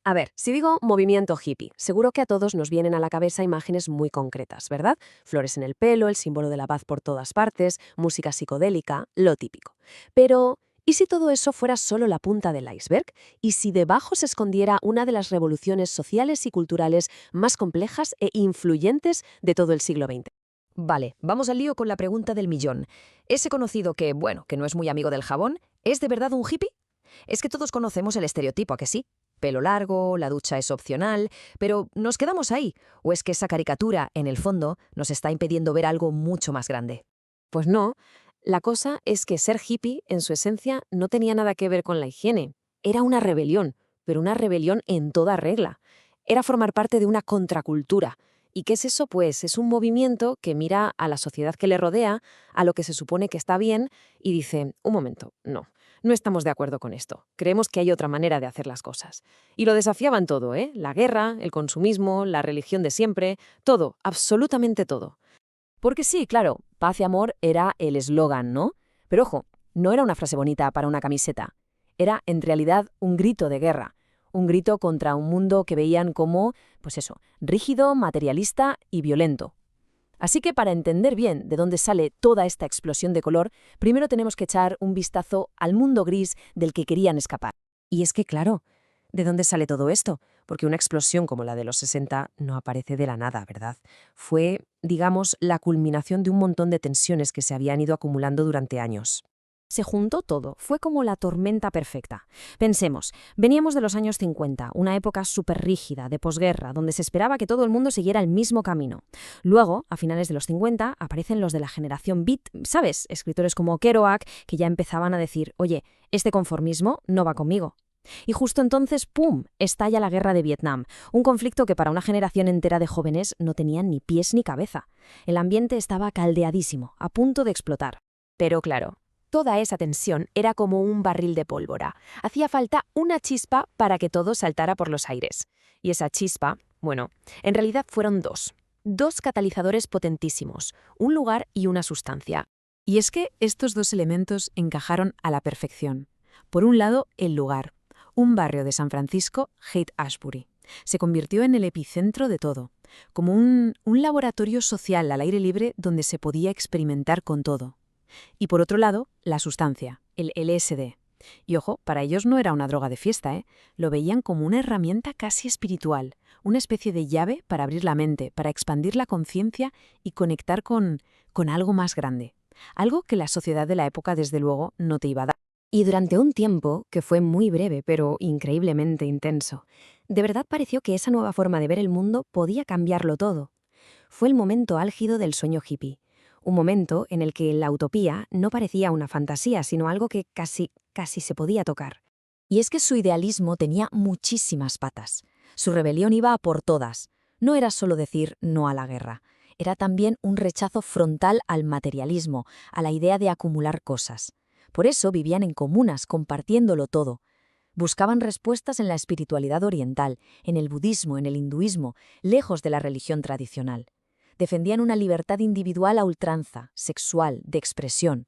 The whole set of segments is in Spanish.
A ver, si digo movimiento hippie, seguro que a todos nos vienen a la cabeza imágenes muy concretas, ¿verdad? Flores en el pelo, el símbolo de la paz por todas partes, música psicodélica, lo típico. Pero, ¿y si todo eso fuera solo la punta del iceberg? ¿Y si debajo se escondiera una de las revoluciones sociales y culturales más complejas e influyentes de todo el siglo XX? Vale, vamos al lío con la pregunta del millón. Ese conocido que, bueno, que no es muy amigo del jabón, ¿es de verdad un hippie? Es que todos conocemos el estereotipo, ¿a que sí? Pelo largo, la ducha es opcional, pero ¿nos quedamos ahí? ¿O es que esa caricatura, en el fondo, nos está impidiendo ver algo mucho más grande? Pues no, la cosa es que ser hippie, en su esencia, no tenía nada que ver con la higiene. Era una rebelión, pero una rebelión en toda regla. Era formar parte de una contracultura. ¿Y qué es eso? Pues es un movimiento que mira a la sociedad que le rodea, a lo que se supone que está bien, y dice, un momento, no estamos de acuerdo con esto. Creemos que hay otra manera de hacer las cosas. Y lo desafiaban todo, ¿eh? La guerra, el consumismo, la religión de siempre, todo, absolutamente todo. Porque sí, claro, paz y amor era el eslogan, ¿no? Pero ojo, no era una frase bonita para una camiseta. Era, en realidad, un grito de guerra. Un grito contra un mundo que veían como, pues eso, rígido, materialista y violento. Así que para entender bien de dónde sale toda esta explosión de color, primero tenemos que echar un vistazo al mundo gris del que querían escapar. Y es que, claro, ¿de dónde sale todo esto? Porque una explosión como la de los 60 no aparece de la nada, ¿verdad? Fue, digamos, la culminación de un montón de tensiones que se habían ido acumulando durante años. Se juntó todo, fue como la tormenta perfecta. Pensemos, veníamos de los años 50, una época súper rígida, de posguerra, donde se esperaba que todo el mundo siguiera el mismo camino. Luego, a finales de los 50, aparecen los de la generación Beat, ¿sabes? Escritores como Kerouac, que ya empezaban a decir, oye, este conformismo no va conmigo. Y justo entonces, ¡pum!, estalla la guerra de Vietnam, un conflicto que para una generación entera de jóvenes no tenía ni pies ni cabeza. El ambiente estaba caldeadísimo, a punto de explotar. Pero claro, toda esa tensión era como un barril de pólvora. Hacía falta una chispa para que todo saltara por los aires. Y esa chispa, bueno, en realidad fueron dos. Dos catalizadores potentísimos, un lugar y una sustancia. Y es que estos dos elementos encajaron a la perfección. Por un lado, el lugar. Un barrio de San Francisco, Haight-Ashbury. Se convirtió en el epicentro de todo, como un laboratorio social al aire libre donde se podía experimentar con todo. Y por otro lado, la sustancia, el LSD. Y ojo, para ellos no era una droga de fiesta, ¿eh? Lo veían como una herramienta casi espiritual, una especie de llave para abrir la mente, para expandir la conciencia y conectar con algo más grande. Algo que la sociedad de la época, desde luego, no te iba a dar. Y durante un tiempo, que fue muy breve pero increíblemente intenso, de verdad pareció que esa nueva forma de ver el mundo podía cambiarlo todo. Fue el momento álgido del sueño hippie. Un momento en el que la utopía no parecía una fantasía, sino algo que casi se podía tocar. Y es que su idealismo tenía muchísimas patas. Su rebelión iba a por todas. No era solo decir no a la guerra. Era también un rechazo frontal al materialismo, a la idea de acumular cosas. Por eso vivían en comunas, compartiéndolo todo. Buscaban respuestas en la espiritualidad oriental, en el budismo, en el hinduismo, lejos de la religión tradicional. Defendían una libertad individual a ultranza, sexual, de expresión.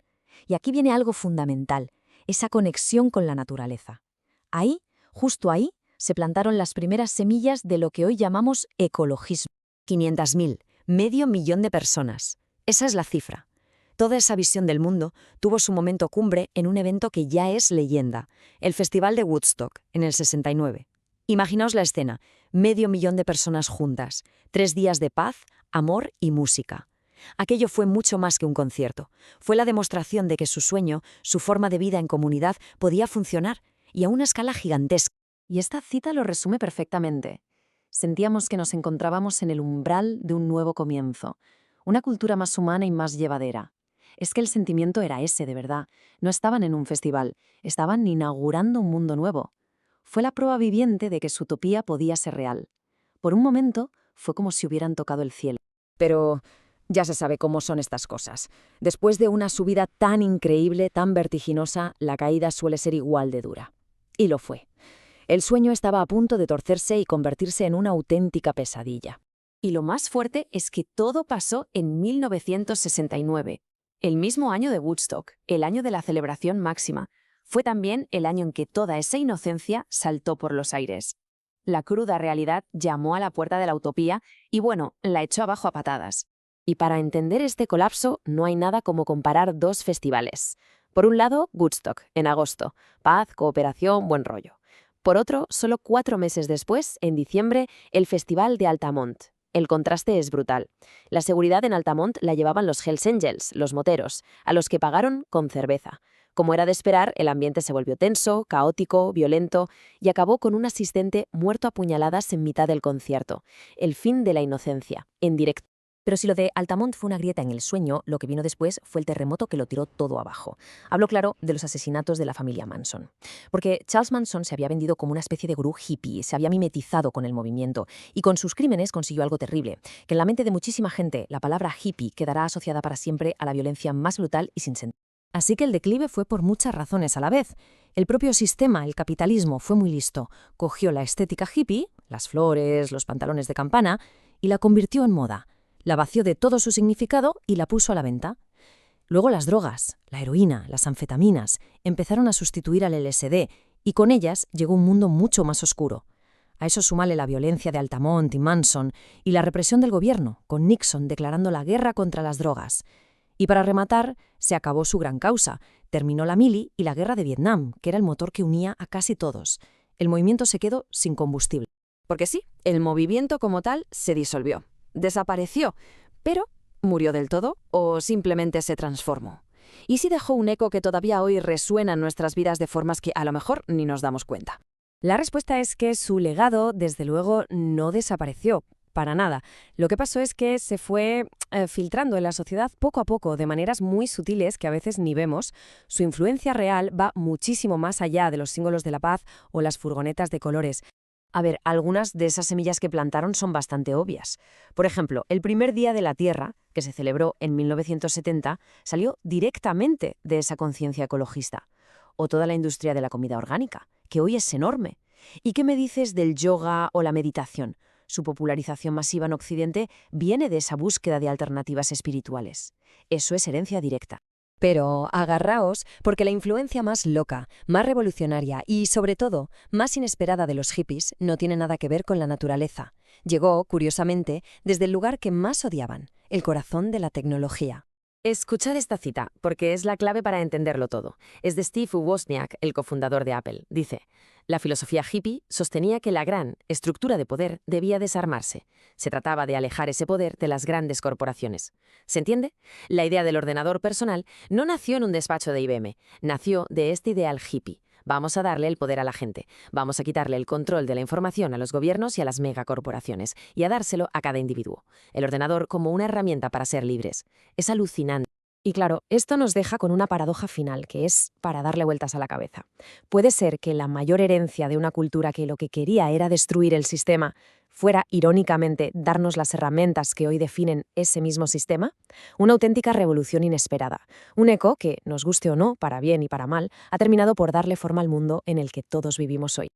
Y aquí viene algo fundamental, esa conexión con la naturaleza. Ahí, justo ahí, se plantaron las primeras semillas de lo que hoy llamamos ecologismo. 500.000, medio millón de personas. Esa es la cifra. Toda esa visión del mundo tuvo su momento cumbre en un evento que ya es leyenda, el Festival de Woodstock, en el 69. Imaginaos la escena, medio millón de personas juntas, 3 días de paz, amor y música. Aquello fue mucho más que un concierto. Fue la demostración de que su sueño, su forma de vida en comunidad, podía funcionar, y a una escala gigantesca. Y esta cita lo resume perfectamente. Sentíamos que nos encontrábamos en el umbral de un nuevo comienzo, una cultura más humana y más llevadera. Es que el sentimiento era ese, de verdad. No estaban en un festival, estaban inaugurando un mundo nuevo. Fue la prueba viviente de que su utopía podía ser real. Por un momento, fue como si hubieran tocado el cielo. Pero ya se sabe cómo son estas cosas. Después de una subida tan increíble, tan vertiginosa, la caída suele ser igual de dura. Y lo fue. El sueño estaba a punto de torcerse y convertirse en una auténtica pesadilla. Y lo más fuerte es que todo pasó en 1969. El mismo año de Woodstock, el año de la celebración máxima, fue también el año en que toda esa inocencia saltó por los aires. La cruda realidad llamó a la puerta de la utopía y, bueno, la echó abajo a patadas. Y para entender este colapso no hay nada como comparar dos festivales. Por un lado, Woodstock, en agosto. Paz, cooperación, buen rollo. Por otro, solo 4 meses después, en diciembre, el Festival de Altamont. El contraste es brutal. La seguridad en Altamont la llevaban los Hells Angels, los moteros, a los que pagaron con cerveza. Como era de esperar, el ambiente se volvió tenso, caótico, violento y acabó con un asistente muerto a puñaladas en mitad del concierto. El fin de la inocencia, en directo. Pero si lo de Altamont fue una grieta en el sueño, lo que vino después fue el terremoto que lo tiró todo abajo. Hablo, claro, de los asesinatos de la familia Manson. Porque Charles Manson se había vendido como una especie de gurú hippie, se había mimetizado con el movimiento y con sus crímenes consiguió algo terrible, que en la mente de muchísima gente la palabra hippie quedará asociada para siempre a la violencia más brutal y sin sentido. Así que el declive fue por muchas razones a la vez. El propio sistema, el capitalismo, fue muy listo. Cogió la estética hippie, las flores, los pantalones de campana, y la convirtió en moda. La vació de todo su significado y la puso a la venta. Luego las drogas, la heroína, las anfetaminas, empezaron a sustituir al LSD y con ellas llegó un mundo mucho más oscuro. A eso súmale la violencia de Altamont y Manson y la represión del gobierno, con Nixon declarando la guerra contra las drogas. Y para rematar, se acabó su gran causa, terminó la mili y la guerra de Vietnam, que era el motor que unía a casi todos. El movimiento se quedó sin combustible. Porque sí, el movimiento como tal se disolvió. Desapareció, pero ¿murió del todo o simplemente se transformó? ¿Y si dejó un eco que todavía hoy resuena en nuestras vidas de formas que a lo mejor ni nos damos cuenta? La respuesta es que su legado, desde luego, no desapareció, para nada. Lo que pasó es que se fue filtrando en la sociedad poco a poco, de maneras muy sutiles que a veces ni vemos. Su influencia real va muchísimo más allá de los símbolos de la paz o las furgonetas de colores. A ver, algunas de esas semillas que plantaron son bastante obvias. Por ejemplo, el primer Día de la Tierra, que se celebró en 1970, salió directamente de esa conciencia ecologista. O toda la industria de la comida orgánica, que hoy es enorme. ¿Y qué me dices del yoga o la meditación? Su popularización masiva en Occidente viene de esa búsqueda de alternativas espirituales. Eso es herencia directa. Pero agarraos, porque la influencia más loca, más revolucionaria y, sobre todo, más inesperada de los hippies no tiene nada que ver con la naturaleza. Llegó, curiosamente, desde el lugar que más odiaban, el corazón de la tecnología. Escuchad esta cita, porque es la clave para entenderlo todo. Es de Steve Wozniak, el cofundador de Apple. Dice, la filosofía hippie sostenía que la gran estructura de poder debía desarmarse. Se trataba de alejar ese poder de las grandes corporaciones. ¿Se entiende? La idea del ordenador personal no nació en un despacho de IBM, nació de este ideal hippie. Vamos a darle el poder a la gente, vamos a quitarle el control de la información a los gobiernos y a las megacorporaciones, y a dárselo a cada individuo. El ordenador como una herramienta para ser libres. Es alucinante. Y claro, esto nos deja con una paradoja final, que es para darle vueltas a la cabeza. ¿Puede ser que la mayor herencia de una cultura que lo que quería era destruir el sistema fuera, irónicamente, darnos las herramientas que hoy definen ese mismo sistema? Una auténtica revolución inesperada. Un eco que, nos guste o no, para bien y para mal, ha terminado por darle forma al mundo en el que todos vivimos hoy.